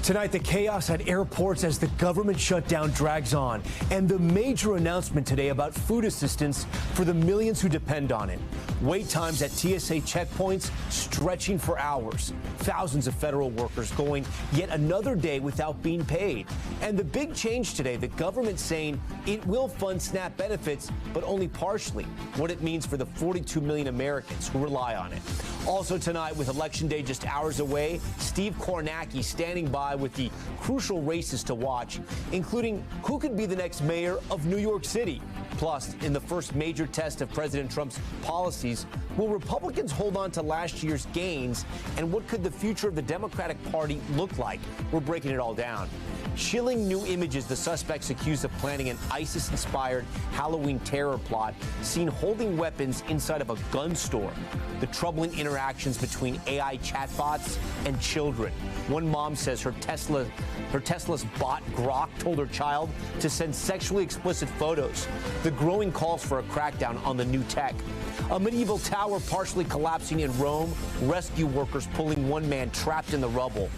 Tonight, the chaos at airports as the government shutdown drags on, and the major announcement today about food assistance for the millions who depend on it. Wait times at TSA checkpoints stretching for hours. Thousands of federal workers going yet another day without being paid. And the big change today, the government saying it will fund SNAP benefits, but only partially. What it means for the 42 million Americans who rely on it. Also tonight, with Election Day just hours away, Steve Kornacki standing by with the crucial races to watch, including who could be the next mayor of New York City. Plus, in the first major test of President Trump's policies, will Republicans hold on to last year's gains? And what could the future of the Democratic Party look like? We're breaking it all down. Chilling new images, the suspects accused of planning an ISIS-inspired Halloween terror plot seen holding weapons inside of a gun store. The troubling interactions between AI chatbots and children. One mom says her Tesla's bot Grok told her child to send sexually explicit photos. The growing calls for a crackdown on the new tech. A medieval tower partially collapsing in Rome. Rescue workers pulling one man trapped in the rubble.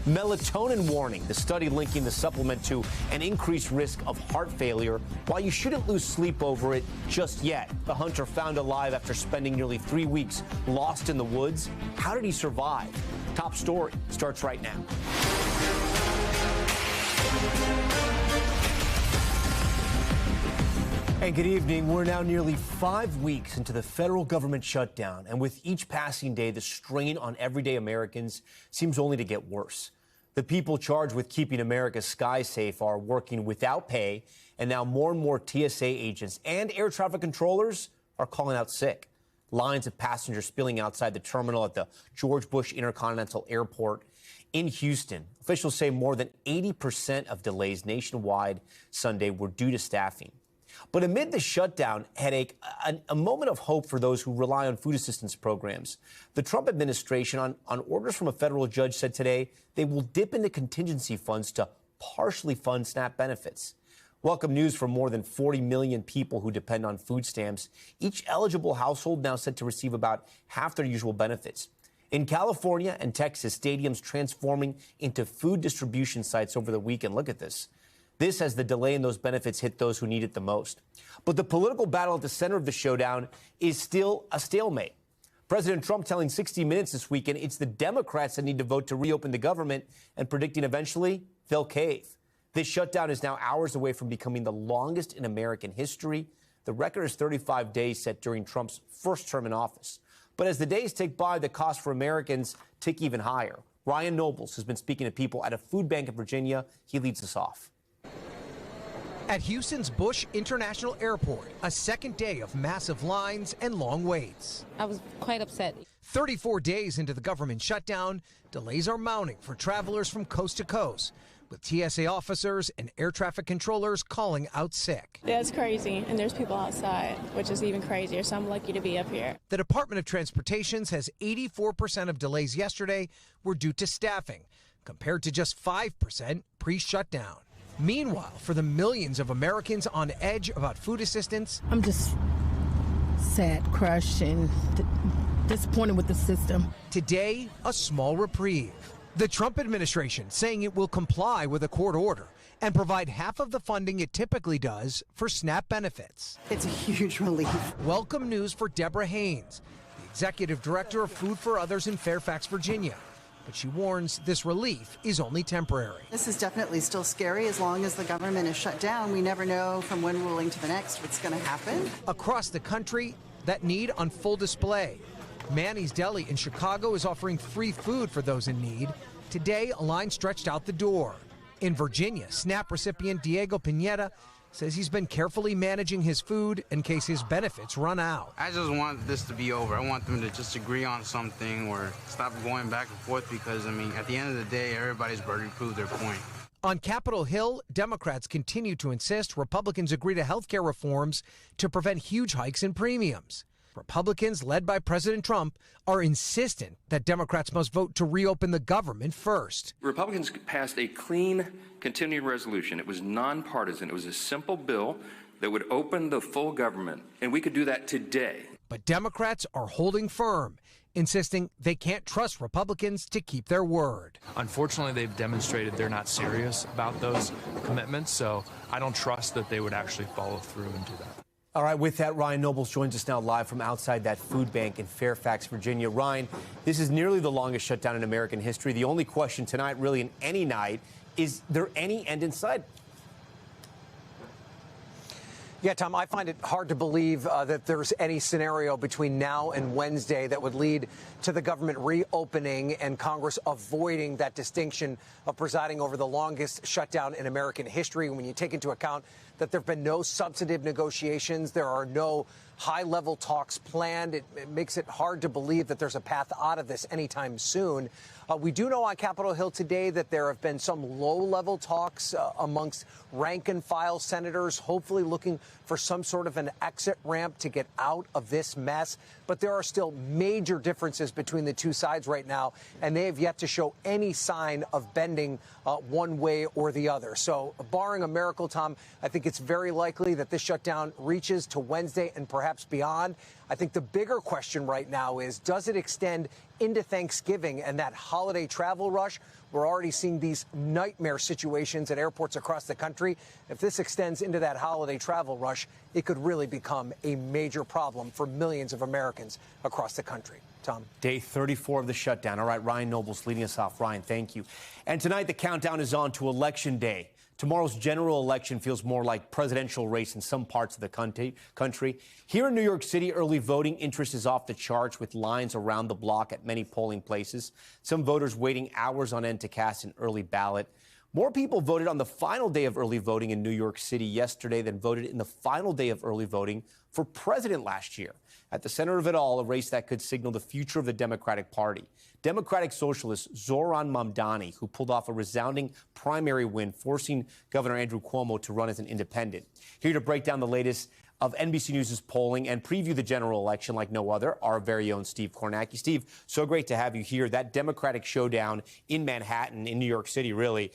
Melatonin warning, the study linking the supplement to an increased risk of heart failure. While you shouldn't lose sleep over it just yet. The hunter found alive after spending nearly 3 weeks lost in the woods. How did he survive? Top story starts right now. And good evening. We're now nearly 5 weeks into the federal government shutdown. And with each passing day, the strain on everyday Americans seems only to get worse. The people charged with keeping America's skies safe are working without pay. And now more and more TSA agents and air traffic controllers are calling out sick. Lines of passengers spilling outside the terminal at the George Bush Intercontinental Airport in Houston. Officials say more than 80% of delays nationwide Sunday were due to staffing. But amid the shutdown headache, a moment of hope for those who rely on food assistance programs. The Trump administration, on orders from a federal judge, said today they will dip into contingency funds to partially fund SNAP benefits. Welcome news for more than 40 million people who depend on food stamps. Each eligible household now set to receive about half their usual benefits. In California and Texas, stadiums transforming into food distribution sites over the weekend. Look at this. This as the delay in those benefits hit those who need it the most. But the political battle at the center of the showdown is still a stalemate. President Trump telling 60 Minutes this weekend it's the Democrats that need to vote to reopen the government and predicting eventually they'll cave. This shutdown is now hours away from becoming the longest in American history. The record is 35 days set during Trump's first term in office. But as the days tick by, the cost for Americans tick even higher. Ryan Nobles has been speaking to people at a food bank in Virginia. He leads us off. At Houston's Bush International Airport, a second day of massive lines and long waits. I was quite upset. 34 days into the government shutdown, delays are mounting for travelers from coast to coast, with TSA officers and air traffic controllers calling out sick. Yeah, it's crazy, and there's people outside, which is even crazier, so I'm lucky to be up here. The Department of Transportation says 84% of delays yesterday were due to staffing, compared to just 5% pre-shutdown. Meanwhile, for the millions of Americans on edge about food assistance, I'm just sad, crushed, and disappointed with the system. Today, a small reprieve. The Trump administration saying it will comply with a court order and provide half of the funding it typically does for SNAP benefits. It's a huge relief. Welcome news for Deborah Haynes, the executive director of Food for Others in Fairfax, Virginia. But she warns this relief is only temporary. This is definitely still scary. As long as the government is shut down, we never know from one ruling to the next what's going to happen. Across the country, that need on full display. Manny's Deli in Chicago is offering free food for those in need. Today, a line stretched out the door. In Virginia, SNAP recipient Diego Pineda says he's been carefully managing his food in case his benefits run out. I just want this to be over. I want them to just agree on something or stop going back and forth because, I mean, at the end of the day, everybody's burden proved their point. On Capitol Hill, Democrats continue to insist Republicans agree to health care reforms to prevent huge hikes in premiums. Republicans, led by President Trump, are insistent that Democrats must vote to reopen the government first. Republicans passed a clean continuing resolution. It was nonpartisan. It was a simple bill that would open the full government, and we could do that today. But Democrats are holding firm, insisting they can't trust Republicans to keep their word. Unfortunately, they've demonstrated they're not serious about those commitments, so I don't trust that they would actually follow through and do that. All right, with that, Ryan Nobles joins us now live from outside that food bank in Fairfax, Virginia. Ryan, this is nearly the longest shutdown in American history. The only question tonight, really in any night, is there any end in sight? Yeah, Tom, I find it hard to believe that there's any scenario between now and Wednesday that would lead to the government reopening and Congress avoiding that distinction of presiding over the longest shutdown in American history. When you take into account that there have been no substantive negotiations, there are no high-level talks planned, it makes it hard to believe that there's a path out of this anytime soon. We do know on Capitol Hill today that there have been some low-level talks amongst rank-and-file senators, hopefully looking for some sort of an exit ramp to get out of this mess. But there are still major differences between the two sides right now, and they have yet to show any sign of bending one way or the other. So barring a miracle, Tom, I think it's very likely that this shutdown reaches to Wednesday and perhaps beyond. I think the bigger question right now is, does it extend into Thanksgiving and that holiday travel rush? We're already seeing these nightmare situations at airports across the country. If this extends into that holiday travel rush, it could really become a major problem for millions of Americans across the country. Tom. Day 34 of the shutdown. All right, Ryan Nobles leading us off. Ryan, thank you. And tonight, the countdown is on to Election Day. Tomorrow's general election feels more like presidential race in some parts of the country. Here in New York City, early voting interest is off the charts with lines around the block at many polling places. Some voters waiting hours on end to cast an early ballot. More people voted on the final day of early voting in New York City yesterday than voted in the final day of early voting for president last year. At the center of it all, a race that could signal the future of the Democratic Party. Democratic socialist Zohran Mamdani, who pulled off a resounding primary win, forcing Governor Andrew Cuomo to run as an independent. Here to break down the latest of NBC News' polling and preview the general election like no other, our very own Steve Kornacki. Steve, so great to have you here. That Democratic showdown in Manhattan, in New York City, really,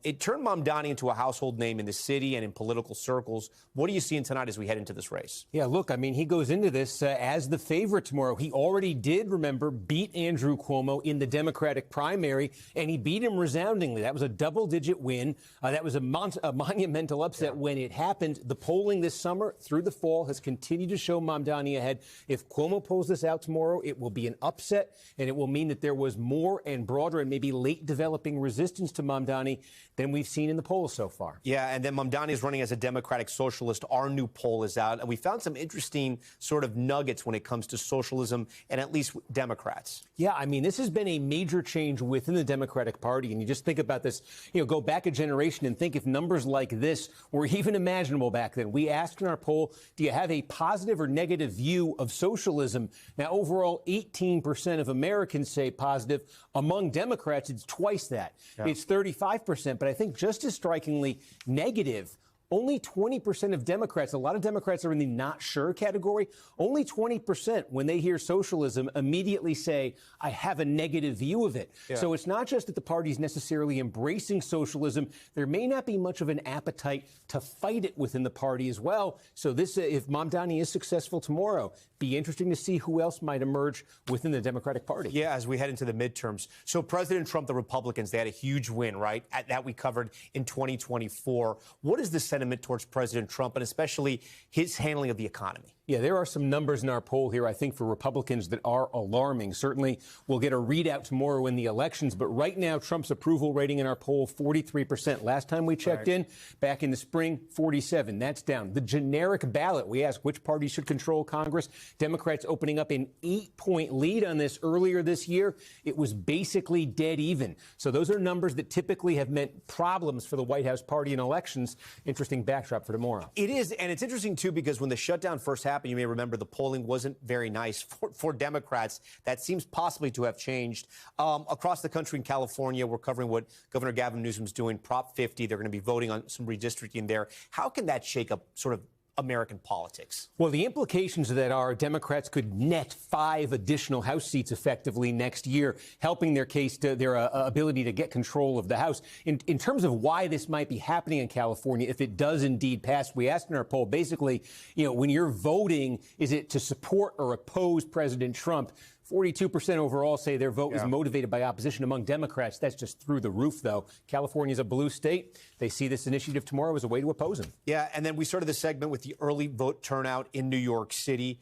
it turned Mamdani into a household name in the city and in political circles. What are you seeing tonight as we head into this race? Yeah, look, I mean, he goes into this as the favorite tomorrow. He already did, remember, beat Andrew Cuomo in the Democratic primary, and he beat him resoundingly. That was a double-digit win. That was a monumental upset when it happened. The polling this summer through the fall has continued to show Mamdani ahead. If Cuomo pulls this out tomorrow, it will be an upset, and it will mean that there was more and broader and maybe late developing resistance to Mamdani than we've seen in the polls so far. Yeah, and then Mamdani is running as a Democratic socialist. Our new poll is out, and we found some interesting sort of nuggets when it comes to socialism and at least Democrats. Yeah, I mean, this has been a major change within the Democratic Party, and you just think about this, go back a generation and think if numbers like this were even imaginable back then. We asked in our poll, do you have a positive or negative view of socialism? Now, overall, 18% of Americans say positive. Among Democrats, it's twice that. Yeah. It's 35%, but I think just as strikingly negative. Only 20% of Democrats, a lot of Democrats are in the not sure category. Only 20% when they hear socialism immediately say, I have a negative view of it. Yeah. So it's not just that the party is necessarily embracing socialism. There may not be much of an appetite to fight it within the party as well. So this, if Mamdani is successful tomorrow, be interesting to see who else might emerge within the Democratic Party. Yeah, as we head into the midterms. So President Trump, the Republicans, they had a huge win, right? That we covered in 2024. What is the sentiment towards President Trump and especially his handling of the economy? Yeah, there are some numbers in our poll here, I think, for Republicans that are alarming. Certainly, we'll get a readout tomorrow in the elections. But right now, Trump's approval rating in our poll, 43%. Last time we checked in, back in the spring, 47. That's down. The generic ballot, we asked which party should control Congress. Democrats opening up an 8-point lead on this earlier this year. It was basically dead even. So those are numbers that typically have meant problems for the White House party in elections. Interesting backdrop for tomorrow. It is, and it's interesting, too, because when the shutdown first happened, you may remember the polling wasn't very nice for Democrats. That seems possibly to have changed. Across the country in California, we're covering what Governor Gavin Newsom's doing, Prop 50. They're going to be voting on some redistricting there. How can that shake up sort of American politics? Well, the implications of that are Democrats could net 5 additional House seats effectively next year, helping their case to their ability to get control of the House. In terms of why this might be happening in California, if it does indeed pass, we asked in our poll, basically, when you're voting, is it to support or oppose President Trump? 42% overall say their vote was motivated by opposition among Democrats. That's just through the roof, though. California's a blue state. They see this initiative tomorrow as a way to oppose him. Yeah, and then we started the segment with the early vote turnout in New York City.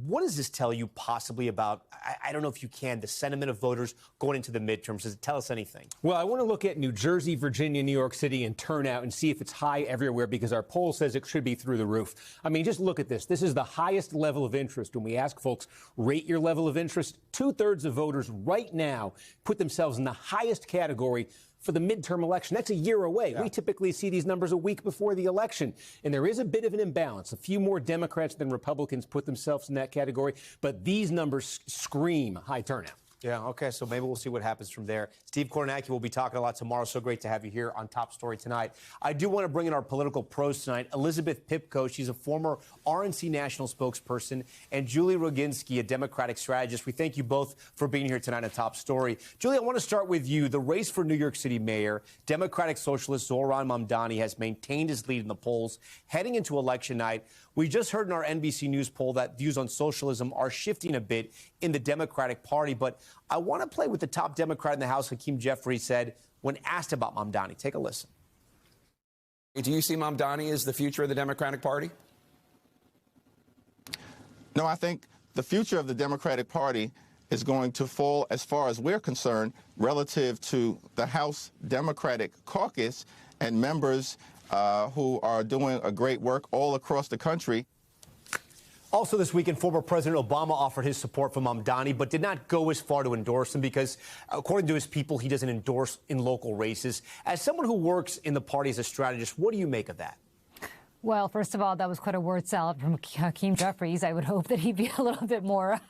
What does this tell you possibly about, I don't know if you can, the sentiment of voters going into the midterms? Does it tell us anything? Well, I want to look at New Jersey, Virginia, New York City and turnout and see if it's high everywhere, because our poll says it should be through the roof. I mean, just look at this. This is the highest level of interest. When we ask folks, rate your level of interest, 2/3 of voters right now put themselves in the highest category for the midterm election. That's a year away. We typically see these numbers a week before the election. And there is a bit of an imbalance. A few more Democrats than Republicans put themselves in that category. But these numbers scream high turnout. Yeah, okay, so maybe we'll see what happens from there. Steve Kornacki will be talking a lot tomorrow. So great to have you here on Top Story tonight. I do want to bring in our political pros tonight. Elizabeth Pipko, she's a former RNC national spokesperson, and Julie Roginski, a Democratic strategist. We thank you both for being here tonight on Top Story. Julie, I want to start with you. The race for New York City mayor, Democratic socialist Zohran Mamdani has maintained his lead in the polls heading into election night. We just heard in our NBC News poll that views on socialism are shifting a bit in the Democratic Party. But I want to play with the top Democrat in the House, Hakeem Jeffries, said when asked about Mamdani. Take a listen. Do you see Mamdani as the future of the Democratic Party? No, I think the future of the Democratic Party is going to fall, as far as we're concerned, relative to the House Democratic Caucus and members who are doing a great work all across the country. Also this weekend, former President Obama offered his support for Mamdani, but did not go as far to endorse him because, according to his people, he doesn't endorse in local races. As someone who works in the party as a strategist, what do you make of that? Well, first of all, that was quite a word salad from Hakeem Jeffries. I would hope that he'd be a little bit more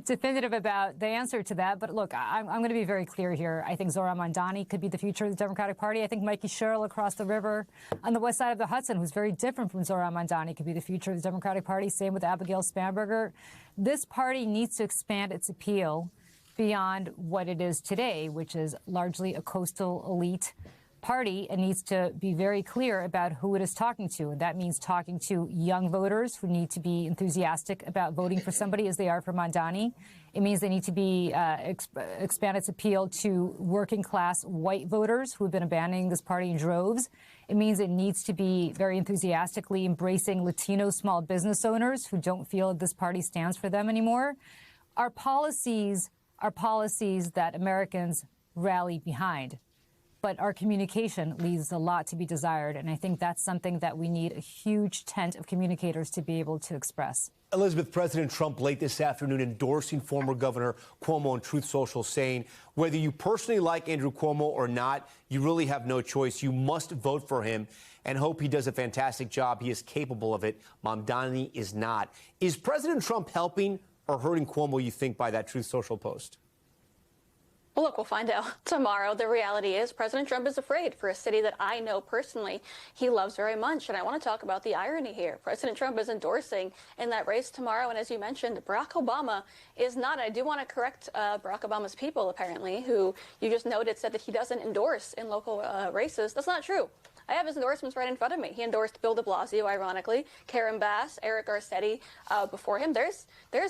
definitive about the answer to that. But look, I'm going to be very clear here. I think Zohran Mamdani could be the future of the Democratic Party. I think Mikey Sherrill across the river on the west side of the Hudson, who's very different from Zohran Mamdani, could be the future of the Democratic Party. Same with Abigail Spanberger. This party needs to expand its appeal beyond what it is today, which is largely a coastal elite party, and needs to be very clear about who it is talking to. And that means talking to young voters who need to be enthusiastic about voting for somebody as they are for Mamdani. It means they need to be expand its appeal to working class white voters who have been abandoning this party in droves. It means it needs to be very enthusiastically embracing Latino small business owners who don't feel that this party stands for them anymore. Our policies are policies that Americans rally behind. But our communication leaves a lot to be desired, and I think that's something that we need a huge tent of communicators to be able to express. Elizabeth, President Trump late this afternoon endorsing former Governor Cuomo on Truth Social, saying whether you personally like Andrew Cuomo or not, you really have no choice. You must vote for him and hope he does a fantastic job. He is capable of it. Mamdani is not. Is President Trump helping or hurting Cuomo, you think, by that Truth Social post? Well, look, we'll find out tomorrow. The reality is President Trump is afraid for a city that I know personally he loves very much. And I want to talk about the irony here. President Trump is endorsing in that race tomorrow. And as you mentioned, Barack Obama is not. I do want to correct Barack Obama's people, apparently, who you just noted said that he doesn't endorse in local races. That's not true. I have his endorsements right in front of me. He endorsed Bill de Blasio, ironically, Karen Bass, Eric Garcetti before him. There's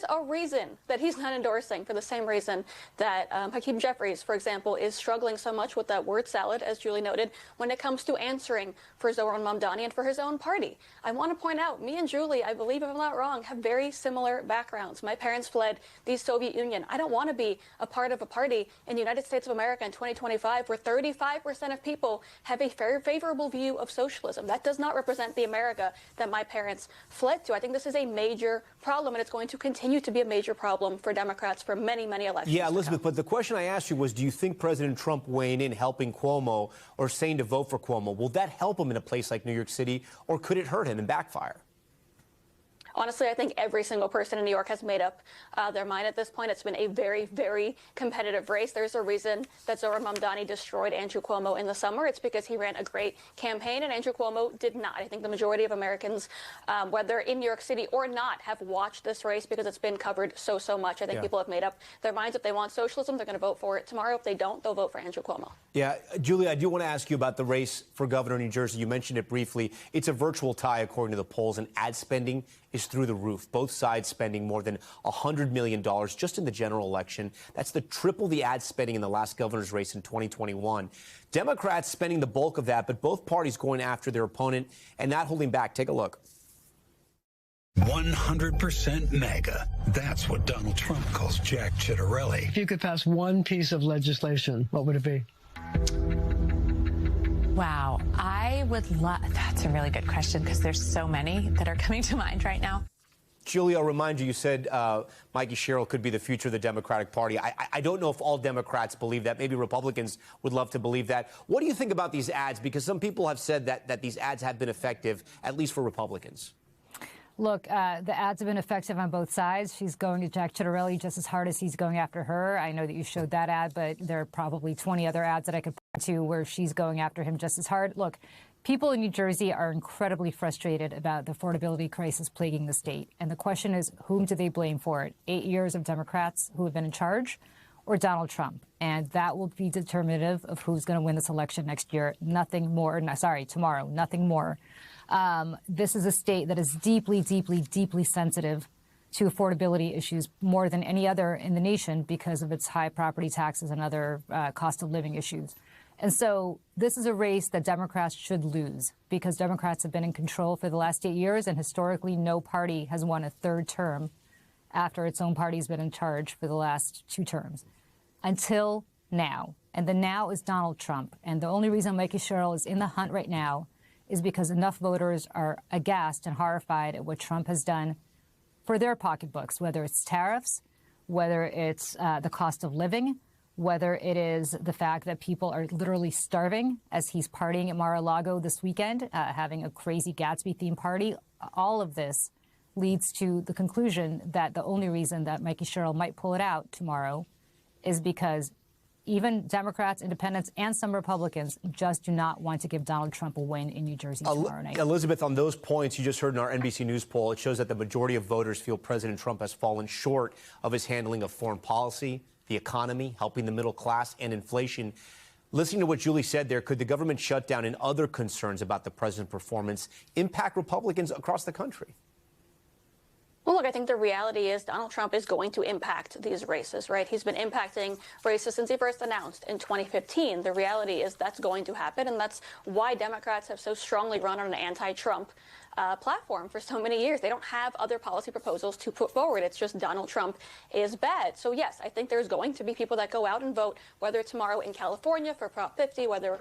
a reason that he's not endorsing, for the same reason that Hakeem Jeffries, for example, is struggling so much with that word salad, as Julie noted, when it comes to answering for Zohran Mamdani and for his own party. I want to point out, me and Julie, I believe if I'm not wrong, have very similar backgrounds. My parents fled the Soviet Union. I don't want to be a part of a party in the United States of America in 2025 where 35% of people have a very favorable view of socialism. That does not represent the America that my parents fled to. I think this is a major problem, and it's going to continue to be a major problem for Democrats for many, many elections. Yeah, Elizabeth, but the question I asked you was, do you think President Trump weighing in, helping Cuomo, or saying to vote for Cuomo, will that help him in a place like New York City, or could it hurt him and backfire? Honestly, I think every single person in New York has made up their mind at this point. It's been a very, very competitive race. There's a reason that Zohran Mamdani destroyed Andrew Cuomo in the summer. It's because he ran a great campaign, and Andrew Cuomo did not. I think the majority of Americans, whether in New York City or not, have watched this race because it's been covered so much. I think people have made up their minds. If they want socialism, they're going to vote for it tomorrow. If they don't, they'll vote for Andrew Cuomo. Yeah, Julie, I do want to ask you about the race for governor of New Jersey. You mentioned it briefly. It's a virtual tie, according to the polls, and ad spending is through the roof. Both sides spending more than $100 million just in the general election. That's the triple the ad spending in the last governor's race in 2021. Democrats spending the bulk of that, but both parties going after their opponent and not holding back. Take a look. 100% MAGA. That's what Donald Trump calls Jack Ciattarelli. If you could pass one piece of legislation, what would it be? Wow, I would love, that's a really good question because there's so many that are coming to mind right now. Julie, I'll remind you, you said Mikey Sherrill could be the future of the Democratic Party. I don't know if all Democrats believe that. Maybe Republicans would love to believe that. What do you think about these ads? Because some people have said that these ads have been effective, at least for Republicans. Look, the ads have been effective on both sides. She's going to Jack Ciattarelli just as hard as he's going after her. I know that you showed that ad, but there are probably 20 other ads that I could point to where she's going after him just as hard. Look, people in New Jersey are incredibly frustrated about the affordability crisis plaguing the state. And the question is, whom do they blame for it? 8 years of Democrats who have been in charge or Donald Trump? And that will be determinative of who's going to win this election next year. Nothing more. No, sorry, tomorrow. Nothing more. This is a state that is deeply, deeply, deeply sensitive to affordability issues more than any other in the nation because of its high property taxes and other cost of living issues. And so this is a race that Democrats should lose because Democrats have been in control for the last 8 years, and historically no party has won a third term after its own party's been in charge for the last 2 terms. Until now. And the now is Donald Trump. And the only reason Mikey Sherrill is in the hunt right now is because enough voters are aghast and horrified at what Trump has done for their pocketbooks, whether it's tariffs, whether it's the cost of living, whether it is the fact that people are literally starving as he's partying at Mar-a-Lago this weekend, having a crazy Gatsby-themed party. All of this leads to the conclusion that the only reason that Mikey Sherrill might pull it out tomorrow is because even Democrats, independents, and some Republicans just do not want to give Donald Trump a win in New Jersey tomorrow night. Elizabeth, on those points you just heard in our NBC News poll, it shows that the majority of voters feel President Trump has fallen short of his handling of foreign policy, the economy, helping the middle class, and inflation. Listening to what Julie said there, could the government shutdown and other concerns about the president's performance impact Republicans across the country? Well, look, I think the reality is Donald Trump is going to impact these races, right? He's been impacting races since he first announced in 2015. The reality is that's going to happen, and that's why Democrats have so strongly run on an anti-Trump platform for so many years. They don't have other policy proposals to put forward. It's just Donald Trump is bad. So, yes, I think there's going to be people that go out and vote, whether tomorrow in California for Prop 50, whether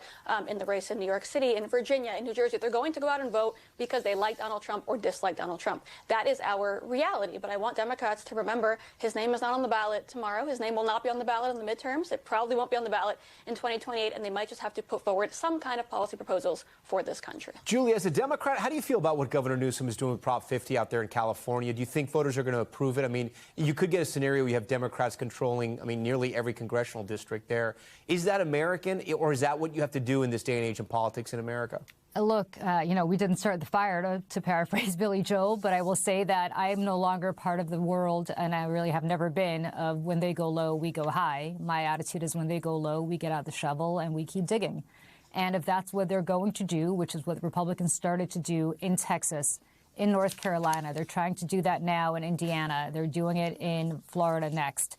in the race in New York City, in Virginia, in New Jersey. They're going to go out and vote because they like Donald Trump or dislike Donald Trump. That is our reality. But I want Democrats to remember his name is not on the ballot tomorrow. His name will not be on the ballot in the midterms. It probably won't be on the ballot in 2028, and they might just have to put forward some kind of policy proposals for this country. Julie, as a Democrat, how do you feel about what Governor Newsom is doing with Prop 50 out there in California? Do you think voters are going to approve it? I mean, you could get a scenario where you have Democrats controlling, nearly every congressional district there. Is that American, or is that what you have to do in this day and age in politics in America? Look, we didn't start the fire, to paraphrase Billy Joel, but I will say that I am no longer part of the world, and I really have never been, of when they go low, we go high. My attitude is when they go low, we get out the shovel and we keep digging. And if that's what they're going to do, which is what the Republicans started to do in Texas, in North Carolina, they're trying to do that now in Indiana, they're doing it in Florida next.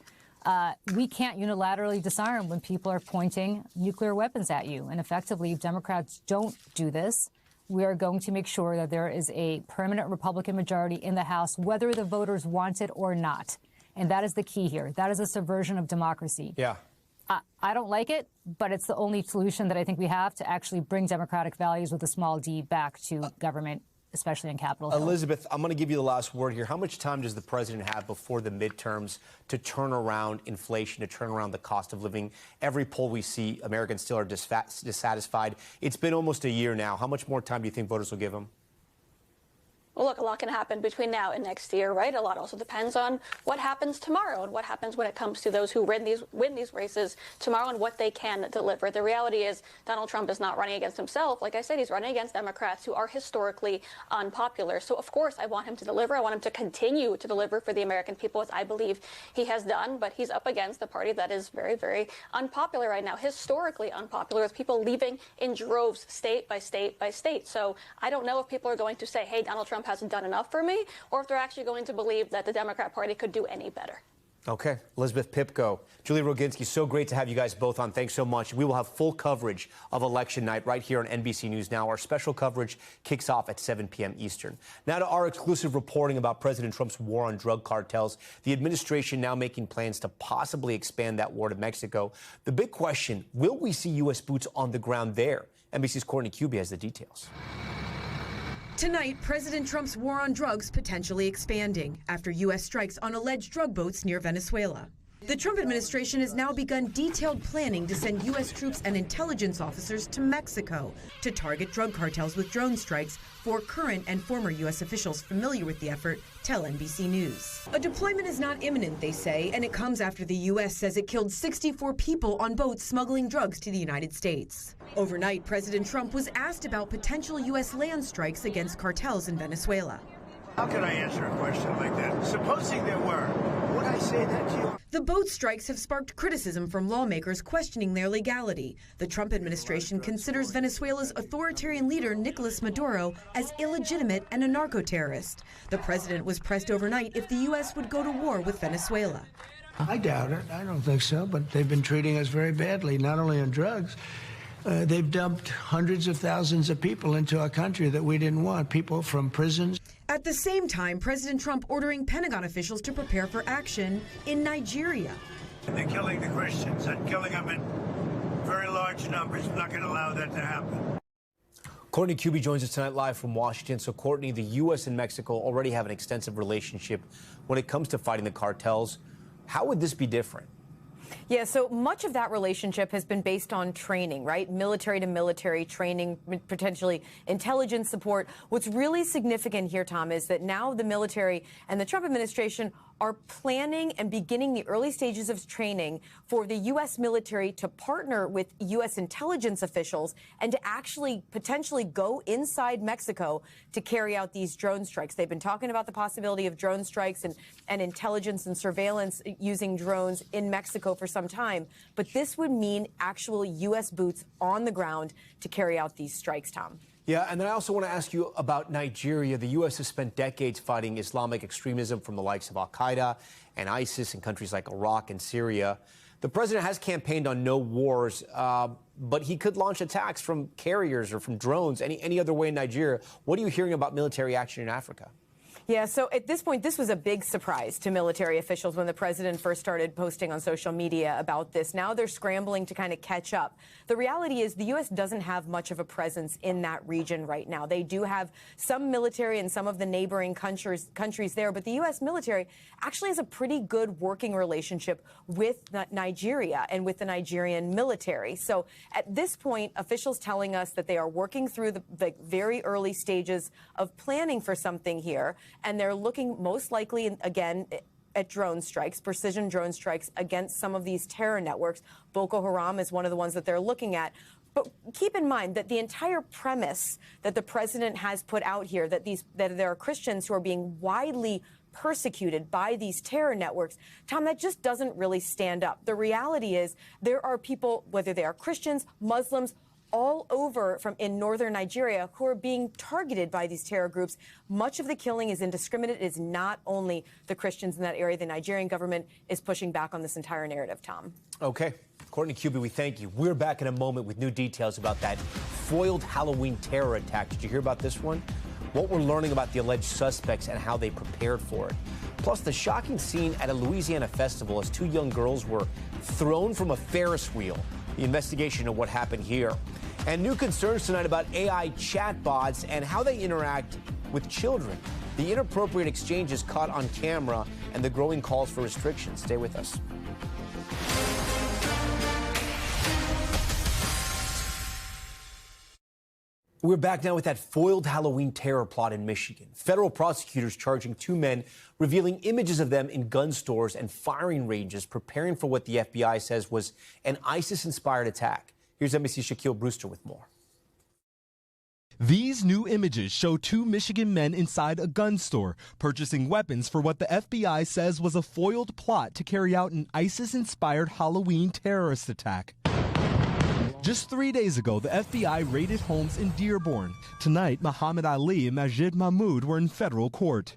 We can't unilaterally disarm when people are pointing nuclear weapons at you. And effectively, if Democrats don't do this, we are going to make sure that there is a permanent Republican majority in the House, whether the voters want it or not. And that is the key here. That is a subversion of democracy. Yeah. I don't like it, but it's the only solution that I think we have to actually bring democratic values with a small d back to government, especially in Capitol Hill. Elizabeth, I'm going to give you the last word here. How much time does the president have before the midterms to turn around inflation, to turn around the cost of living? Every poll we see, Americans still are dissatisfied. It's been almost a year now. How much more time do you think voters will give him? Well, look, a lot can happen between now and next year, right? A lot also depends on what happens tomorrow and what happens when it comes to those who win these races tomorrow and what they can deliver. The reality is Donald Trump is not running against himself. Like I said, he's running against Democrats who are historically unpopular. So, of course, I want him to deliver. I want him to continue to deliver for the American people, as I believe he has done. But he's up against a party that is very, very unpopular right now, historically unpopular, with people leaving in droves state by state by state. So I don't know if people are going to say, hey, Donald Trump hasn't done enough for me, or if they're actually going to believe that the Democrat Party could do any better. Okay, Elizabeth Pipko, Julie Roginski, so great to have you guys both on. Thanks so much. We will have full coverage of election night right here on NBC News Now. Our special coverage kicks off at 7 p.m. Eastern. Now to our exclusive reporting about President Trump's war on drug cartels. The administration now making plans to possibly expand that war to Mexico. The big question, will we see U.S. boots on the ground there? NBC's Courtney Cubie has the details. Tonight, President Trump's war on drugs potentially expanding after U.S. strikes on alleged drug boats near Venezuela. The Trump administration has now begun detailed planning to send U.S. troops and intelligence officers to Mexico to target drug cartels with drone strikes. For current and former U.S. officials familiar with the effort tell NBC News. A deployment is not imminent, they say, and it comes after the U.S. says it killed 64 people on boats smuggling drugs to the United States. Overnight, President Trump was asked about potential U.S. land strikes against cartels in Venezuela. How can I answer a question like that? Supposing there were, would I say that to you? The boat strikes have sparked criticism from lawmakers questioning their legality. The Trump administration considers Venezuela's authoritarian leader, Nicolas Maduro, as illegitimate and a narco-terrorist. The president was pressed overnight if the U.S. would go to war with Venezuela. I doubt it. I don't think so, but they've been treating us very badly, not only on drugs. They've dumped hundreds of thousands of people into our country that we didn't want, people from prisons. At the same time, President Trump ordering Pentagon officials to prepare for action in Nigeria. They're killing the Christians and killing them in very large numbers. We're not going to allow that to happen. Courtney Cubie joins us tonight live from Washington. So, Courtney, the U.S. and Mexico already have an extensive relationship when it comes to fighting the cartels. How would this be different? Yeah, so much of that relationship has been based on training, right? Military to military training, potentially intelligence support. What's really significant here, Tom, is that now the military and the Trump administration are planning and beginning the early stages of training for the U.S. military to partner with U.S. intelligence officials and to actually potentially go inside Mexico to carry out these drone strikes. They've been talking about the possibility of drone strikes and intelligence and surveillance using drones in Mexico for some time. But this would mean actual U.S. boots on the ground to carry out these strikes, Tom. Yeah, and then I also want to ask you about Nigeria. The U.S. has spent decades fighting Islamic extremism from the likes of al-Qaeda and ISIS in countries like Iraq and Syria. The president has campaigned on no wars, but he could launch attacks from carriers or from drones any other way in Nigeria. What are you hearing about military action in Africa? Yeah, so at this point, this was a big surprise to military officials when the president first started posting on social media about this. Now they're scrambling to kind of catch up. The reality is the U.S. doesn't have much of a presence in that region right now. They do have some military in some of the neighboring countries there, but the U.S. military actually has a pretty good working relationship with Nigeria and with the Nigerian military. So at this point, officials telling us that they are working through the very early stages of planning for something here. And they're looking most likely, again, at drone strikes, precision drone strikes against some of these terror networks. Boko Haram is one of the ones that they're looking at. But keep in mind that the entire premise that the president has put out here, that there are Christians who are being widely persecuted by these terror networks, Tom, that just doesn't really stand up. The reality is there are people, whether they are Christians, Muslims, all over in northern Nigeria who are being targeted by these terror groups. Much of the killing is indiscriminate. It is not only the Christians in that area. The Nigerian government is pushing back on this entire narrative, Tom. Okay. Courtney Cubie, we thank you. We're back in a moment with new details about that foiled Halloween terror attack. Did you hear about this one? What we're learning about the alleged suspects and how they prepared for it. Plus, the shocking scene at a Louisiana festival as two young girls were thrown from a Ferris wheel. The investigation of what happened here. And new concerns tonight about AI chatbots and how they interact with children. The inappropriate exchanges caught on camera and the growing calls for restrictions. Stay with us. We're back now with that foiled Halloween terror plot in Michigan. Federal prosecutors charging two men, revealing images of them in gun stores and firing ranges, preparing for what the FBI says was an ISIS-inspired attack. Here's NBC's Shaquille Brewster with more. These new images show two Michigan men inside a gun store, purchasing weapons for what the FBI says was a foiled plot to carry out an ISIS-inspired Halloween terrorist attack. Just 3 days ago, the FBI raided homes in Dearborn. Tonight, Muhammad Ali and Majid Mahmoud were in federal court.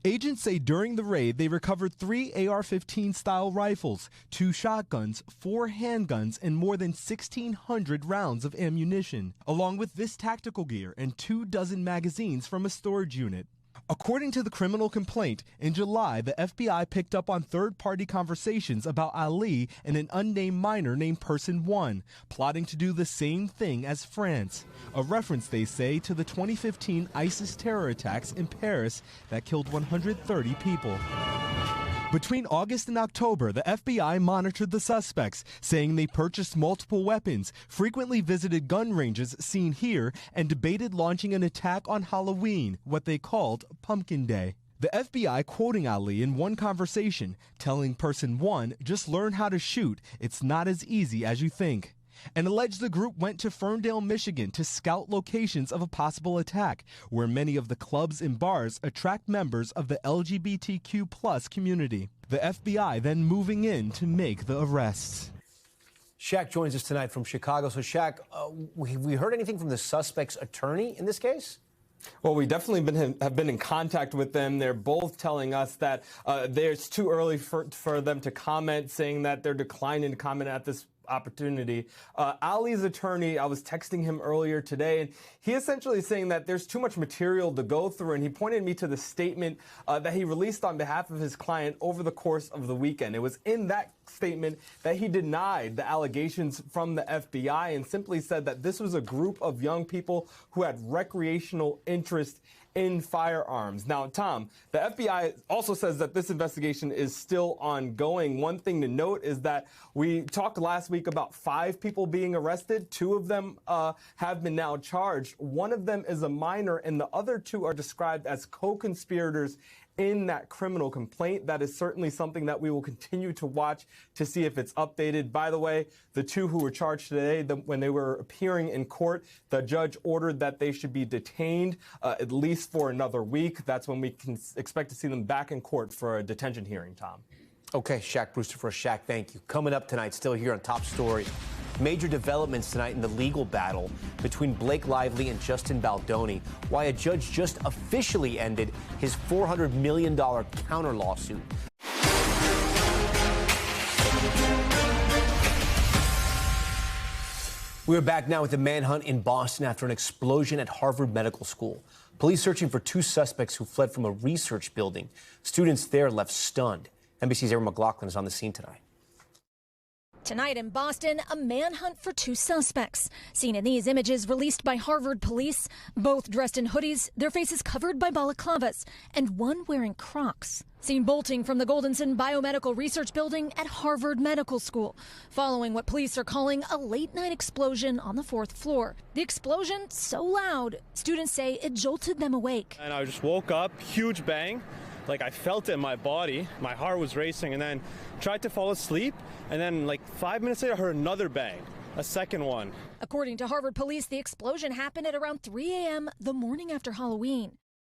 Agents say during the raid, they recovered 3 AR-15 style rifles, 2 shotguns, 4 handguns, and more than 1,600 rounds of ammunition, along with this tactical gear and 24 magazines from a storage unit. According to the criminal complaint, in July, the FBI picked up on third-party conversations about Ali and an unnamed minor named Person 1, plotting to do the same thing as France, a reference, they say, to the 2015 ISIS terror attacks in Paris that killed 130 people. Between August and October, the FBI monitored the suspects, saying they purchased multiple weapons, frequently visited gun ranges seen here, and debated launching an attack on Halloween, what they called Pumpkin Day. The FBI quoting Ali in one conversation, telling Person 1, "Just learn how to shoot. It's not as easy as you think," and alleged the group went to Ferndale, Michigan to scout locations of a possible attack, where many of the clubs and bars attract members of the LGBTQ+ community. The FBI then moving in to make the arrests. Shaq joins us tonight from Chicago. So, Shaq, we heard anything from the suspect's attorney in this case? Well, we definitely have been in contact with them. They're both telling us that it's too early for them to comment, saying that they're declining to comment at this opportunity. Ali's attorney, I was texting him earlier today, and he essentially is saying that there's too much material to go through, and he pointed me to the statement that he released on behalf of his client over the course of the weekend. It was in that statement that he denied the allegations from the FBI and simply said that this was a group of young people who had recreational interest in firearms. Now, Tom, the FBI also says that this investigation is still ongoing. One thing to note is that we talked last week about 5 people being arrested. 2 of them have been now charged. 1 of them is a minor, and the other 2 are described as co-conspirators in that criminal complaint. That is certainly something that we will continue to watch to see if it's updated. By the way, the 2 who were charged today, when they were appearing in court, the judge ordered that they should be detained at least for another week. That's when we can expect to see them back in court for a detention hearing, Tom. Okay, Shaq Brewster for Shaq, thank you. Coming up tonight, still here on Top Story. Major developments tonight in the legal battle between Blake Lively and Justin Baldoni. Why a judge just officially ended his $400 million counter lawsuit. We're back now with the manhunt in Boston after an explosion at Harvard Medical School. Police searching for 2 suspects who fled from a research building. Students there left stunned. NBC's Aaron McLaughlin is on the scene tonight. Tonight in Boston, a manhunt for 2 suspects. Seen in these images released by Harvard police, both dressed in hoodies, their faces covered by balaclavas, and one wearing Crocs. Seen bolting from the Goldenson Biomedical Research Building at Harvard Medical School, following what police are calling a late-night explosion on the 4th floor. The explosion so loud, students say it jolted them awake. And I just woke up, huge bang. Like I felt it in my body, my heart was racing, and then tried to fall asleep, and then like 5 minutes later I heard another bang, a second one. According to Harvard police, the explosion happened at around 3 a.m. the morning after Halloween.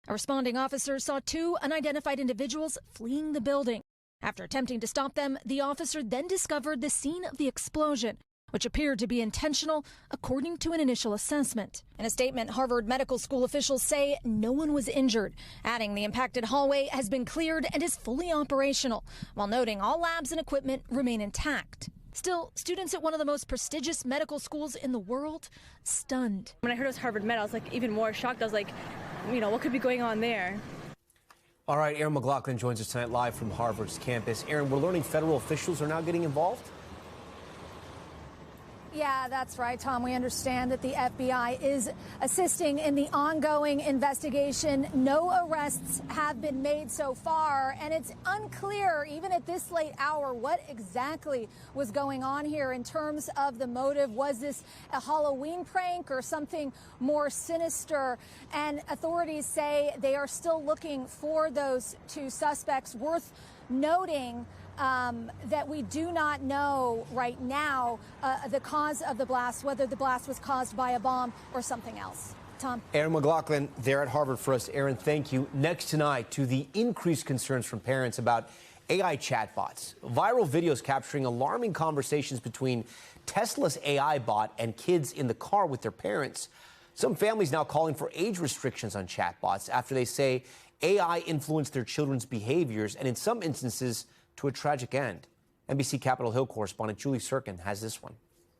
A responding officer saw 2 unidentified individuals fleeing the building. After attempting to stop them, the officer then discovered the scene of the explosion, which appeared to be intentional, according to an initial assessment. In a statement, Harvard Medical School officials say no one was injured, adding the impacted hallway has been cleared and is fully operational, while noting all labs and equipment remain intact. Still, students at one of the most prestigious medical schools in the world, stunned. When I heard it was Harvard Med, I was like even more shocked. I was like, what could be going on there? All right, Aaron McLaughlin joins us tonight live from Harvard's campus. Aaron, we're learning federal officials are now getting involved? Yeah, that's right, Tom. We understand that the FBI is assisting in the ongoing investigation. No arrests have been made so far, and it's unclear, even at this late hour, what exactly was going on here in terms of the motive. Was this a Halloween prank or something more sinister? And authorities say they are still looking for those 2 suspects. Worth noting that we do not know right now the cause of the blast, whether the blast was caused by a bomb or something else. Tom. Aaron McLaughlin there at Harvard for us. Aaron, thank you. Next tonight, to the increased concerns from parents about AI chatbots. Viral videos capturing alarming conversations between Tesla's AI bot and kids in the car with their parents. Some families now calling for age restrictions on chatbots after they say AI influenced their children's behaviors and in some instances to a tragic end. NBC Capitol Hill correspondent Julie Sirkin has this one.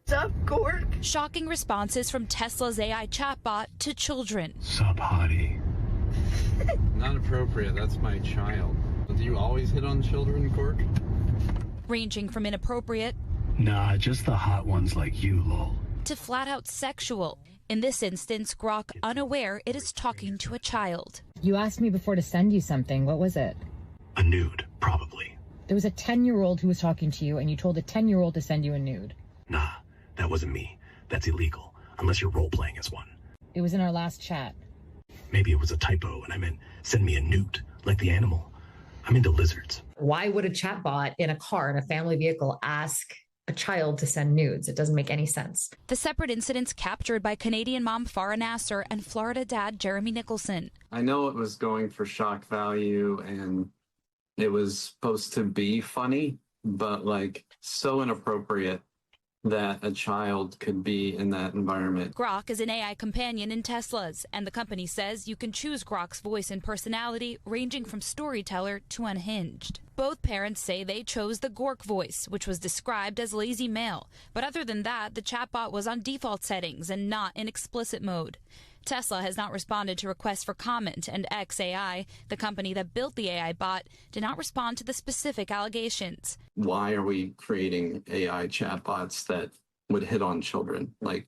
What's up, Gork? Shocking responses from Tesla's AI chatbot to children. Sup, hottie. Not appropriate. That's my child. Do you always hit on children, Gork? Ranging from inappropriate. Nah, just the hot ones like you, lol. To flat out sexual. In this instance, Grok unaware it is talking to a child. You asked me before to send you something. What was it? A nude, probably. There was a 10-year-old who was talking to you, and you told a 10-year-old to send you a nude. Nah, that wasn't me. That's illegal, unless you're role-playing as one. It was in our last chat. Maybe it was a typo, and I meant send me a newt, like the animal. I'm into lizards. Why would a chatbot in a car, in a family vehicle, ask a child to send nudes? It doesn't make any sense. The separate incidents captured by Canadian mom Farah Nasser and Florida dad Jeremy Nicholson. I know it was going for shock value, and it was supposed to be funny, but like so inappropriate that a child could be in that environment. Grok is an AI companion in Tesla's, and the company says you can choose Grok's voice and personality, ranging from storyteller to unhinged. Both parents say they chose the Gork voice, which was described as lazy male. But other than that, the chatbot was on default settings and not in explicit mode. Tesla has not responded to requests for comment, and xAI, the company that built the AI bot, did not respond to the specific allegations. Why are we creating AI chatbots that would hit on children? Like,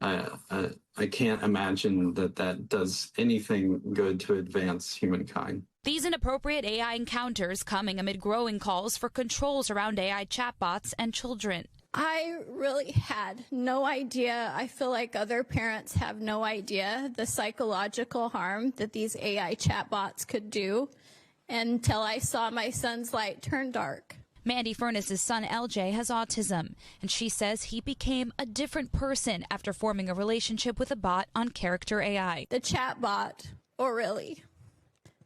I can't imagine that does anything good to advance humankind. These inappropriate AI encounters coming amid growing calls for controls around AI chatbots and children. I really had no idea. I feel like other parents have no idea the psychological harm that these AI chatbots could do until I saw my son's light turn dark. Mandy Furness's son LJ has autism, and she says he became a different person after forming a relationship with a bot on Character AI. The chatbot, or really,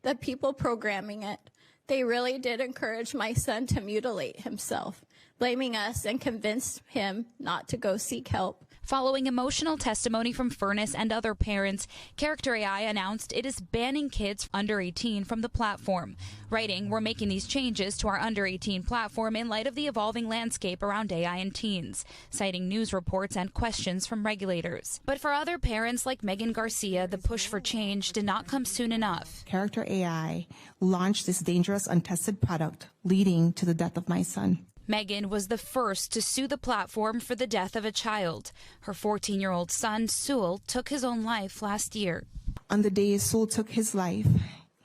the people programming it, they really did encourage my son to mutilate himself, blaming us and convinced him not to go seek help. Following emotional testimony from Furness and other parents, Character AI announced it is banning kids under 18 from the platform. Writing, "We're making these changes to our under 18 platform in light of the evolving landscape around AI and teens," citing news reports and questions from regulators. But for other parents like Megan Garcia, the push for change did not come soon enough. Character AI launched this dangerous, untested product, leading to the death of my son. Megan was the first to sue the platform for the death of a child. Her 14-year-old son, Sewell, took his own life last year. On the day Sewell took his life,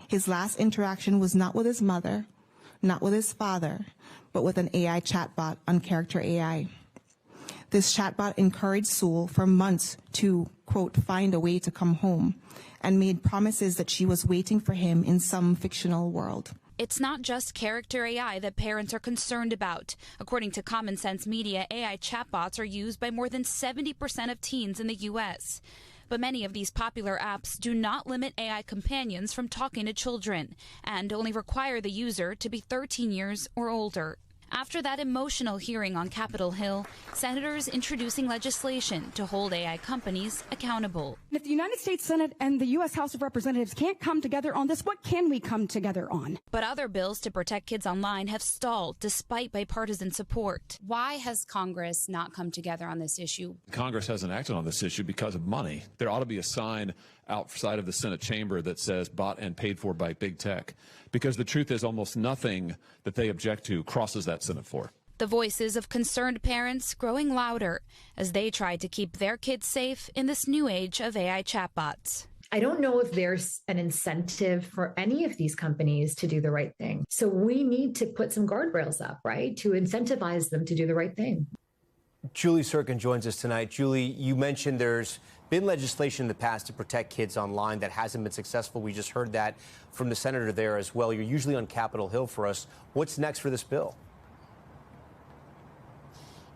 his last interaction was not with his mother, not with his father, but with an AI chatbot on Character AI. This chatbot encouraged Sewell for months to, quote, find a way to come home, and made promises that she was waiting for him in some fictional world. It's not just Character AI that parents are concerned about. According to Common Sense Media, AI chatbots are used by more than 70% of teens in the U.S. But many of these popular apps do not limit AI companions from talking to children and only require the user to be 13 years or older. After that emotional hearing on Capitol Hill, senators introducing legislation to hold AI companies accountable. If the United States Senate and the U.S. House of Representatives can't come together on this, what can we come together on? But other bills to protect kids online have stalled despite bipartisan support. Why has Congress not come together on this issue? Congress hasn't acted on this issue because of money. There ought to be a sign outside of the Senate chamber that says bought and paid for by big tech, because the truth is almost nothing that they object to crosses that Senate floor. The voices of concerned parents growing louder as they try to keep their kids safe in this new age of AI chatbots. I don't know if there's an incentive for any of these companies to do the right thing. So we need to put some guardrails up, right, to incentivize them to do the right thing. Julie Sirkin joins us tonight. Julie, you mentioned there's been legislation in the past to protect kids online that hasn't been successful. We just heard that from the senator there as well. You're usually on Capitol Hill for us. What's next for this bill?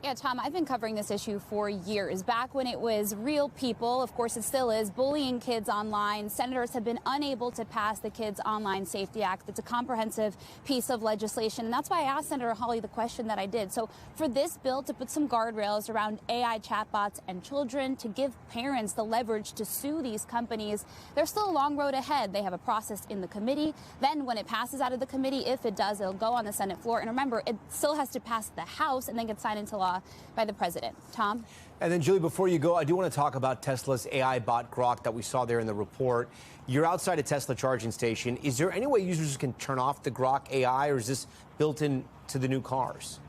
Yeah, Tom, I've been covering this issue for years. Back when it was real people, of course it still is, bullying kids online. Senators have been unable to pass the Kids Online Safety Act. It's a comprehensive piece of legislation. And that's why I asked Senator Hawley the question that I did. So for this bill to put some guardrails around AI chatbots and children, to give parents the leverage to sue these companies, there's still a long road ahead. They have a process in the committee. Then when it passes out of the committee, if it does, it'll go on the Senate floor. And remember, it still has to pass the House and then get signed into law by the president. Tom? And then, Julie, before you go, I do want to talk about Tesla's AI bot Grok that we saw there in the report. You're outside a Tesla charging station. Is there any way users can turn off the Grok AI, or is this built into the new cars?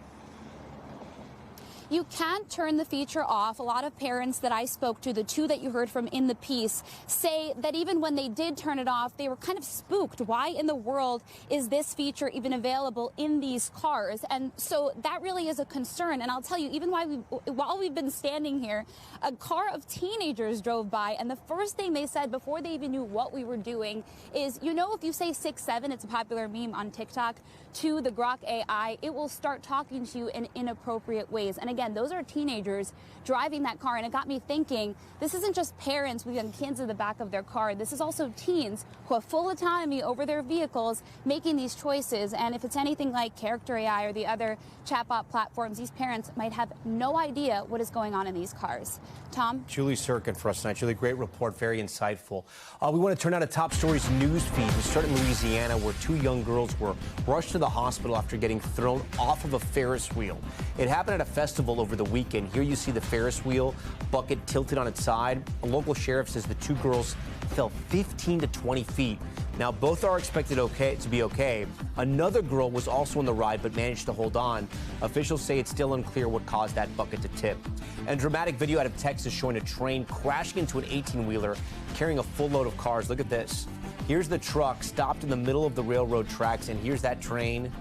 You can't turn the feature off. A lot of parents that I spoke to, the two that you heard from in the piece, say that even when they did turn it off, they were kind of spooked. Why in the world is this feature even available in these cars? And so that really is a concern. And I'll tell you, even while we've been standing here, a car of teenagers drove by, and the first thing they said before they even knew what we were doing is, you know, if you say 6'7", it's a popular meme on TikTok, to the Grok AI, it will start talking to you in inappropriate ways. And again, those are teenagers driving that car. And it got me thinking, this isn't just parents with young kids in the back of their car. This is also teens who have full autonomy over their vehicles making these choices. And if it's anything like Character AI or the other chatbot platforms, these parents might have no idea what is going on in these cars. Tom? Julie Sirkin for us tonight. Julie, great report, very insightful. We want to turn out a top stories news feed. We start in Louisiana, where two young girls were rushed to the hospital after getting thrown off of a Ferris wheel. It happened at a festival over the weekend. Here you see the Ferris wheel bucket tilted on its side. A local sheriff says the two girls fell 15 to 20 feet. Now, both are expected to be okay. Another girl was also on the ride but managed to hold on. Officials say it's still unclear what caused that bucket to tip. And dramatic video out of Texas showing a train crashing into an 18-wheeler carrying a full load of cars. Look at this. Here's the truck stopped in the middle of the railroad tracks, and here's that train.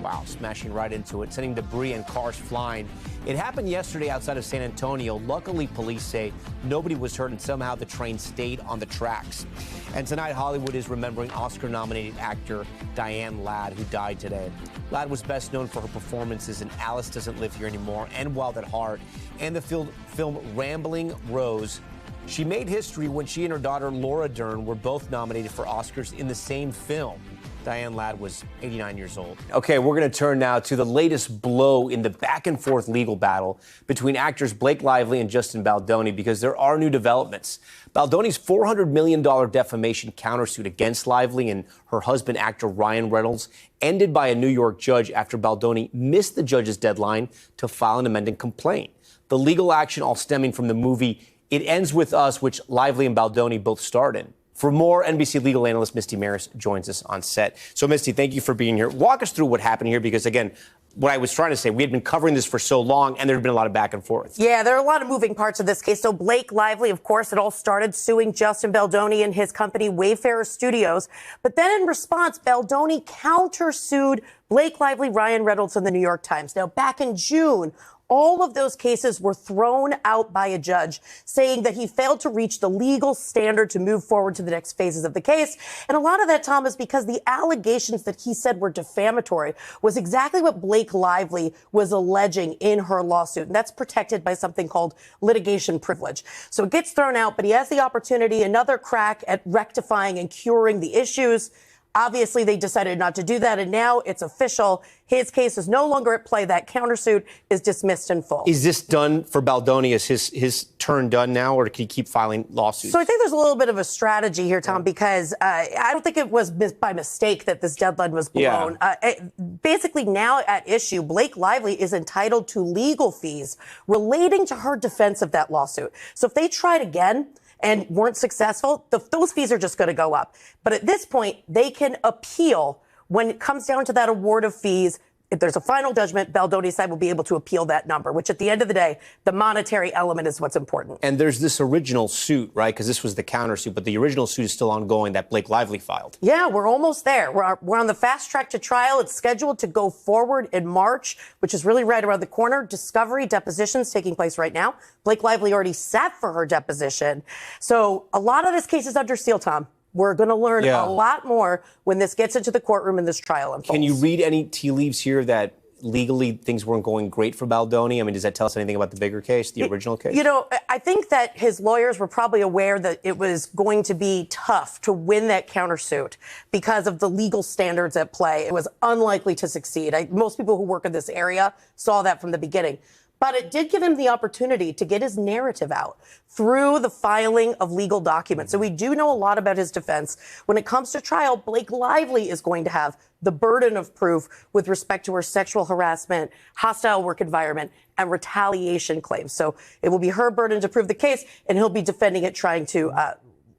Wow, smashing right into it, sending debris and cars flying. It happened yesterday outside of San Antonio. Luckily, police say nobody was hurt, and somehow the train stayed on the tracks. And tonight, Hollywood is remembering Oscar-nominated actor Diane Ladd, who died today. Ladd was best known for her performances in Alice Doesn't Live Here Anymore and Wild at Heart, and the film Rambling Rose. She made history when she and her daughter Laura Dern were both nominated for Oscars in the same film. Diane Ladd was 89 years old. Okay, we're going to turn now to the latest blow in the back-and-forth legal battle between actors Blake Lively and Justin Baldoni, because there are new developments. Baldoni's $400 million defamation countersuit against Lively and her husband, actor Ryan Reynolds, ended by a New York judge after Baldoni missed the judge's deadline to file an amended complaint. The legal action all stemming from the movie It Ends With Us, which Lively and Baldoni both starred in. For more, NBC legal analyst Misty Maris joins us on set. So, Misty, thank you for being here. Walk us through what happened here, because, again, what I was trying to say, we had been covering this for so long, and there had been a lot of back and forth. Yeah, there are a lot of moving parts of this case. So Blake Lively, of course, it all started suing Justin Baldoni and his company Wayfarer Studios. But then in response, Baldoni countersued Blake Lively, Ryan Reynolds, and the New York Times. Now, back in June, all of those cases were thrown out by a judge, saying that he failed to reach the legal standard to move forward to the next phases of the case. And a lot of that, Tom, is because the allegations that he said were defamatory was exactly what Blake Lively was alleging in her lawsuit. And that's protected by something called litigation privilege. So it gets thrown out, but he has the opportunity, another crack at rectifying and curing the issues. Obviously, they decided not to do that, and now it's official. His case is no longer at play. That countersuit is dismissed in full. Is this done for Baldoni? Is his turn done now, or can he keep filing lawsuits? So I think there's a little bit of a strategy here, Tom, because I don't think it was by mistake that this deadline was blown. Yeah. Basically, now at issue, Blake Lively is entitled to legal fees relating to her defense of that lawsuit. So if they tried again and weren't successful, those fees are just going to go up. But at this point, they can appeal when it comes down to that award of fees. If there's a final judgment, Baldoni's side will be able to appeal that number, which at the end of the day, the monetary element is what's important. And there's this original suit, right? Because this was the countersuit, but the original suit is still ongoing that Blake Lively filed. Yeah, we're almost there. We're on the fast track to trial. It's scheduled to go forward in March, which is really right around the corner. Discovery depositions taking place right now. Blake Lively already sat for her deposition. So a lot of this case is under seal, Tom. We're going to learn a lot more when this gets into the courtroom and this trial unfolds. Can you read any tea leaves here that legally things weren't going great for Baldoni? I mean, does that tell us anything about the bigger case, the original case? You know, I think that his lawyers were probably aware that it was going to be tough to win that countersuit because of the legal standards at play. It was unlikely to succeed. Most people who work in this area saw that from the beginning. But it did give him the opportunity to get his narrative out through the filing of legal documents. So we do know a lot about his defense. When it comes to trial, Blake Lively is going to have the burden of proof with respect to her sexual harassment, hostile work environment, and retaliation claims. So it will be her burden to prove the case, and he'll be defending it, trying to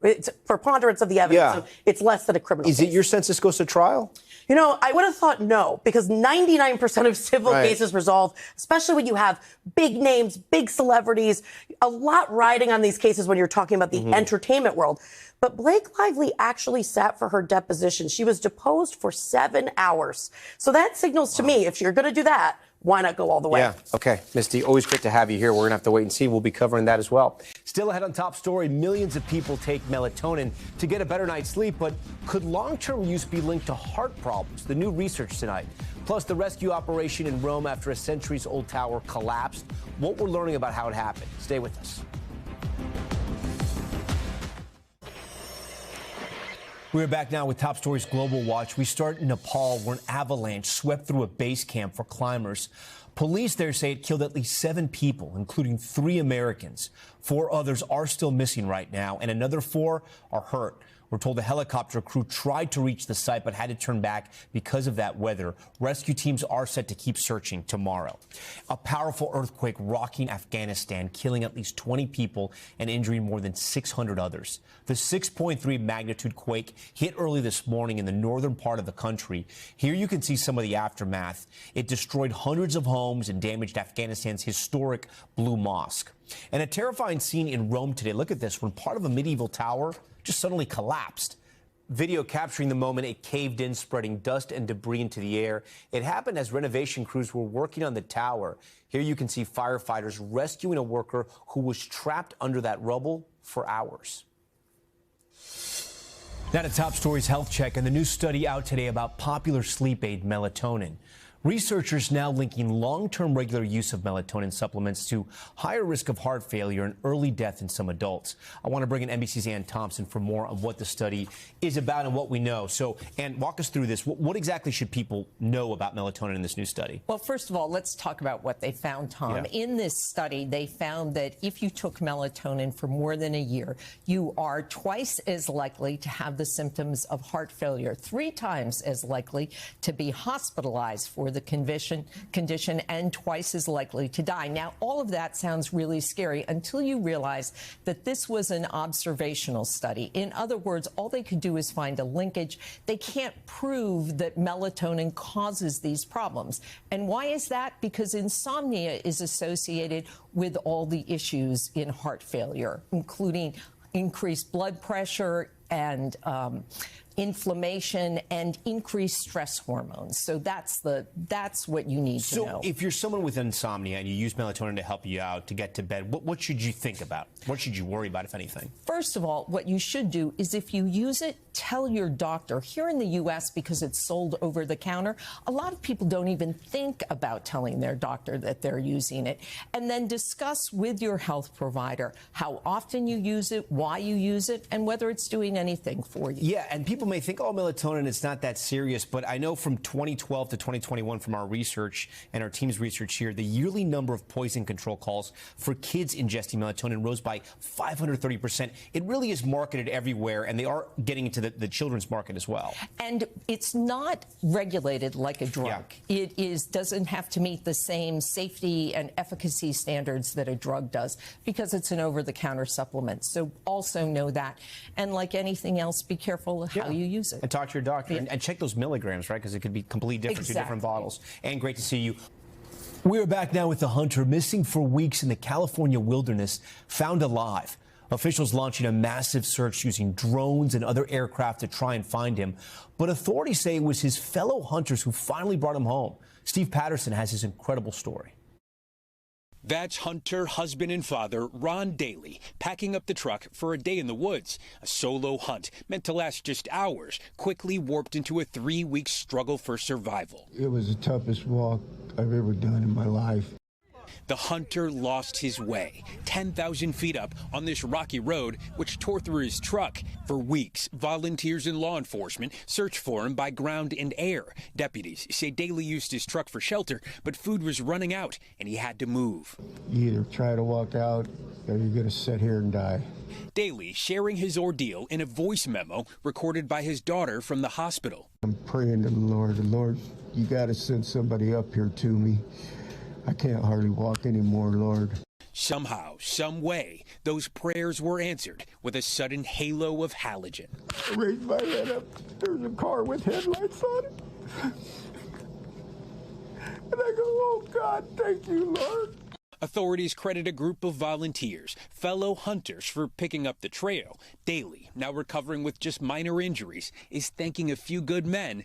it's preponderance of the evidence. Yeah. So it's less than a criminal case. Is it your sense this goes to trial? You know, I would have thought no, because 99% of civil cases resolve, especially when you have big names, big celebrities, a lot riding on these cases when you're talking about the entertainment world. But Blake Lively actually sat for her deposition. She was deposed for 7 hours. So that signals to me, if you're going to do that, why not go all the way? Yeah. Okay. Misty, always great to have you here. We're going to have to wait and see. We'll be covering that as well. Still ahead on Top Story, millions of people take melatonin to get a better night's sleep. But could long-term use be linked to heart problems? The new research tonight. Plus, the rescue operation in Rome after a centuries-old tower collapsed. What we're learning about how it happened. Stay with us. We're back now with Top Stories Global Watch. We start in Nepal, where an avalanche swept through a base camp for climbers. Police there say it killed at least 7 people, including 3 Americans. 4 others are still missing right now, and another 4 are hurt. We're told a helicopter crew tried to reach the site but had to turn back because of that weather. Rescue teams are set to keep searching tomorrow. A powerful earthquake rocking Afghanistan, killing at least 20 people and injuring more than 600 others. The 6.3 magnitude quake hit early this morning in the northern part of the country. Here you can see some of the aftermath. It destroyed hundreds of homes and damaged Afghanistan's historic Blue Mosque. And a terrifying scene in Rome today. Look at this, when part of a medieval tower just suddenly collapsed. Video capturing the moment it caved in, spreading dust and debris into the air. It happened as renovation crews were working on the tower. Here you can see firefighters rescuing a worker who was trapped under that rubble for hours. Now to Top Stories Health Check and the new study out today about popular sleep aid melatonin. Researchers now linking long-term regular use of melatonin supplements to higher risk of heart failure and early death in some adults. I want to bring in NBC's Ann Thompson for more of what the study is about and what we know. So, Ann, walk us through this. What exactly should people know about melatonin in this new study? Well, first of all, let's talk about what they found, Tom. Yeah. In this study, they found that if you took melatonin for more than a year, you are twice as likely to have the symptoms of heart failure, 3 times as likely to be hospitalized for the condition, and twice as likely to die. Now, all of that sounds really scary until you realize that this was an observational study. In other words, all they could do is find a linkage. They can't prove that melatonin causes these problems. And why is that? Because insomnia is associated with all the issues in heart failure, including increased blood pressure and inflammation and increased stress hormones. So that's what you need to know. So if you're someone with insomnia and you use melatonin to help you out to get to bed, what should you think about? What should you worry about, if anything? First of all, what you should do is if you use it, tell your doctor. Here in the U.S., because it's sold over the counter, a lot of people don't even think about telling their doctor that they're using it. And then discuss with your health provider how often you use it, why you use it, and whether it's doing anything for you. Yeah, and people may think, oh, melatonin, it's not that serious. But I know from 2012 to 2021 from our research and our team's research here, the yearly number of poison control calls for kids ingesting melatonin rose by 530%. It really is marketed everywhere, and they are getting into the children's market as well. And it's not regulated like a drug. Yeah. It doesn't have to meet the same safety and efficacy standards that a drug does because it's an over-the-counter supplement. So also know that. And like anything else, be careful how you use it. And talk to your doctor. Yeah. And check those milligrams, right? Because it could be completely different to different bottles. And great to see you. We're back now with a hunter missing for weeks in the California wilderness, found alive. Officials launching a massive search using drones and other aircraft to try and find him. But authorities say it was his fellow hunters who finally brought him home. Steve Patterson has his incredible story. That's hunter, husband, and father Ron Daly packing up the truck for a day in the woods. A solo hunt meant to last just hours, quickly warped into a 3-week struggle for survival. It was the toughest walk I've ever done in my life. The hunter lost his way, 10,000 feet up on this rocky road, which tore through his truck. For weeks, volunteers and law enforcement searched for him by ground and air. Deputies say Daly used his truck for shelter, but food was running out and he had to move. You either try to walk out or you're going to sit here and die. Daly sharing his ordeal in a voice memo recorded by his daughter from the hospital. I'm praying to the Lord, you got to send somebody up here to me. I can't hardly walk anymore, Lord. Somehow, some way, those prayers were answered with a sudden halo of halogen. I raised my head up. There's a car with headlights on it. And I go, oh, God, thank you, Lord. Authorities credit a group of volunteers, fellow hunters, for picking up the trail. Daly, now recovering with just minor injuries, is thanking a few good men.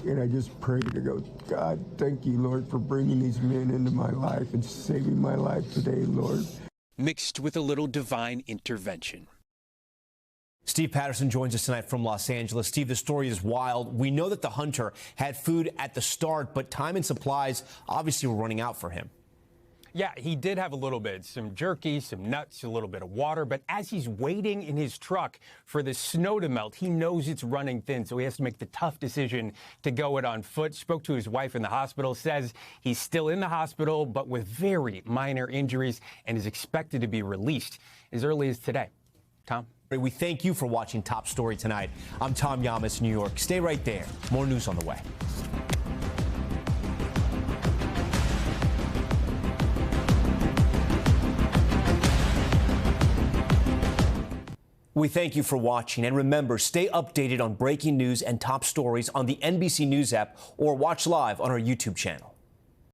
And I just pray to go, God, thank you, Lord, for bringing these men into my life and saving my life today, Lord. Mixed with a little divine intervention. Steve Patterson joins us tonight from Los Angeles. Steve, the story is wild. We know that the hunter had food at the start, but time and supplies obviously were running out for him. Yeah, he did have a little bit, some jerky, some nuts, a little bit of water. But as he's waiting in his truck for the snow to melt, he knows it's running thin. So he has to make the tough decision to go it on foot. Spoke to his wife in the hospital, says he's still in the hospital, but with very minor injuries and is expected to be released as early as today. Tom? We thank you for watching Top Story tonight. I'm Tom Llamas, New York. Stay right there. More news on the way. We thank you for watching, and remember, stay updated on breaking news and top stories on the NBC News app or watch live on our YouTube channel.